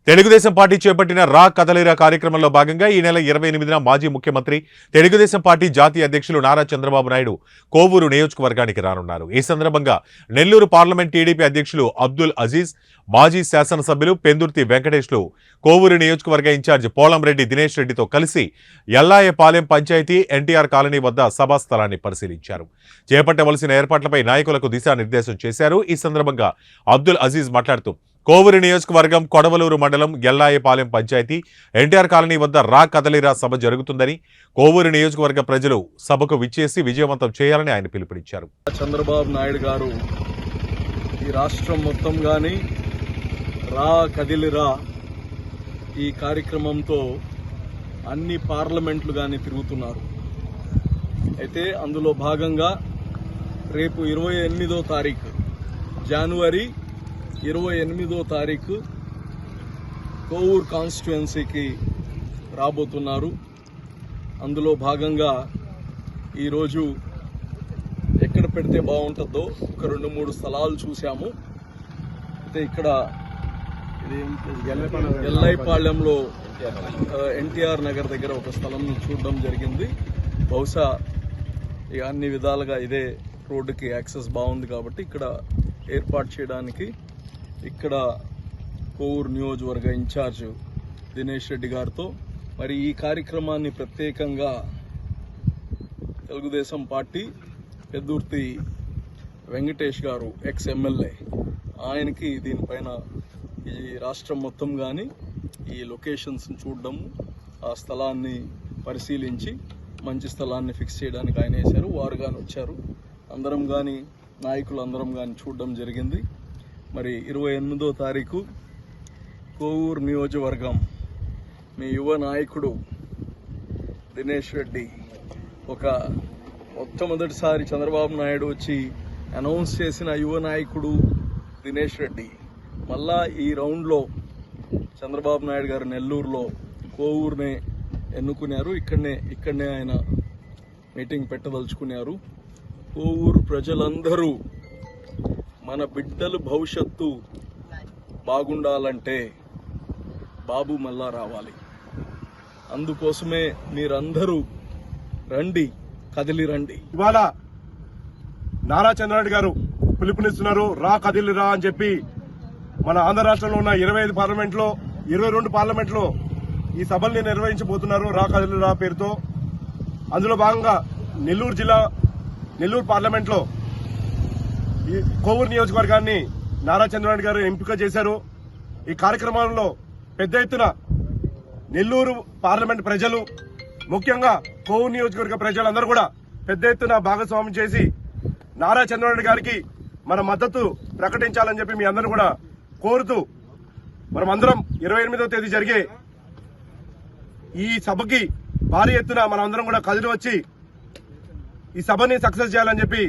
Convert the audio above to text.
Telugu Desam party చేపట్టిన రా కదలిరా కార్యక్రమంలో భాగంగా ఈ నెల 28న మాజీ ముఖ్యమంత్రి తెలుగుదేశం పార్టీ జాతీయ అధ్యక్షులు నారా చంద్రబాబు నాయుడు కోవూరు నియోజకవర్గానికి రానున్నారు. ఈ సందర్భంగా నెల్లూరు పార్లమెంట్ టీడీపీ అధ్యక్షులు అబ్దుల్ అజీజ్, మాజీ శాసనసభ్యులు పెందుర్తి వెంకటేష్లు కోవూరు నియోజకవర్గ ఇన్ఛార్జ్ పోలంరెడ్డి దినేష్ రెడ్డితో కలిసి ఎల్లాయపాలెం పంచాయతీ ఎన్టీఆర్ కాలనీ వద్ద సభా స్థలాన్ని పరిశీలించారు. చేపట్టవలసిన ఏర్పాట్లపై నాయకులకు దిశానిర్దేశం చేశారు. ఈ సందర్భంగా అబ్దుల్ అజీజ్ మాట్లాడుతూ కోవూరు నియోజకవర్గం కొడవలూరు మండలం ఎల్లాయపాలెం పంచాయతీ ఎన్టీఆర్ కాలనీ వద్ద రా కదలిరా సభ జరుగుతుందని, కోవూరు నియోజకవర్గ ప్రజలు సభకు విచ్చేసి విజయవంతం చేయాలని ఆయన పిలుపునిచ్చారు. చంద్రబాబు నాయుడు గారు ఈ రాష్ట్రం మొత్తం గాని రా కదిలిరా ఈ కార్యక్రమంతో అన్ని పార్లమెంట్లు గాని తిరుగుతున్నారు. అయితే అందులో భాగంగా రేపు 28వ తారీఖు జనవరి 28వ తారీఖు కోవూరు కాన్స్టిట్యుయెన్సీకి రాబోతున్నారు. అందులో భాగంగా ఈరోజు ఎక్కడ పెడితే బాగుంటుందో ఒక 2-3 స్థలాలు చూసాము. అయితే ఇక్కడ ఎల్లాయపాలెంలో ఎన్టీఆర్ నగర్ దగ్గర ఒక స్థలం చూడడం జరిగింది. బహుశా అన్ని విధాలుగా ఇదే రోడ్డుకి యాక్సెస్ బాగుంది కాబట్టి ఇక్కడ ఏర్పాటు చేయడానికి ఇక్కడ కోవూరు నియోజకవర్గ ఇన్ఛార్జ్ దినేష్ రెడ్డి గారితో మరి ఈ కార్యక్రమాన్ని ప్రత్యేకంగా తెలుగుదేశం పార్టీ పెద్దుర్తి వెంకటేష్ గారు ఎక్స్ ఎమ్మెల్యే ఆయనకి దీనిపైన ఈ రాష్ట్రం మొత్తం కానీ ఈ లొకేషన్స్ని చూడడం, ఆ స్థలాన్ని పరిశీలించి మంచి స్థలాన్ని ఫిక్స్ చేయడానికి ఆయన వేశారు. వారు కానీ వచ్చారు, అందరం కానీ నాయకులు అందరం కానీ చూడడం జరిగింది. మరి 28వ తారీఖు కోవూరు నియోజకవర్గం మీ యువ నాయకుడు దినేష్ రెడ్డి ఒక మొట్టమొదటిసారి చంద్రబాబు నాయుడు వచ్చి అనౌన్స్ చేసిన యువ నాయకుడు దినేష్ రెడ్డి మళ్ళా ఈ రౌండ్లో చంద్రబాబు నాయుడు గారు నెల్లూరులో కోవూరునే ఎన్నుకున్నారు. ఇక్కడనే ఆయన మీటింగ్ పెట్టదలుచుకున్నారు. కోవూరు ప్రజలందరూ మన బిడ్డలు భవిష్యత్తు బాగుండాలంటే బాబు మళ్ళా రావాలి. అందుకోసమే మీరందరూ రండి, కదిలి రండి. ఇవాళ నారా చంద్రబాబు గారు పిలుపునిస్తున్నారు రా కదిలి రా అని చెప్పి. మన ఆంధ్ర రాష్ట్రంలో ఉన్న 25 పార్లమెంట్లో 22 పార్లమెంట్లో ఈ సభల్ని నిర్వహించబోతున్నారు రా కదిలి రా పేరుతో. అందులో భాగంగా నెల్లూరు పార్లమెంట్లో ఈ కోవూరు నియోజకవర్గాన్ని నారా చంద్రబాబు గారు ఎంపిక చేశారు. ఈ కార్యక్రమంలో పెద్ద ఎత్తున నెల్లూరు పార్లమెంట్ ప్రజలు, ముఖ్యంగా కోవూరు నియోజకవర్గ ప్రజలందరూ కూడా పెద్ద ఎత్తున భాగస్వామ్యం చేసి నారా చంద్రబాబు గారికి మన మద్దతు ప్రకటించాలని చెప్పి మీ అందరూ కూడా కోరుతూ మనమందరం 28వ తేదీ జరిగే ఈ సభకి భారీ ఎత్తున మనమందరం కూడా కదిలి వచ్చి ఈ సభని సక్సెస్ చేయాలని చెప్పి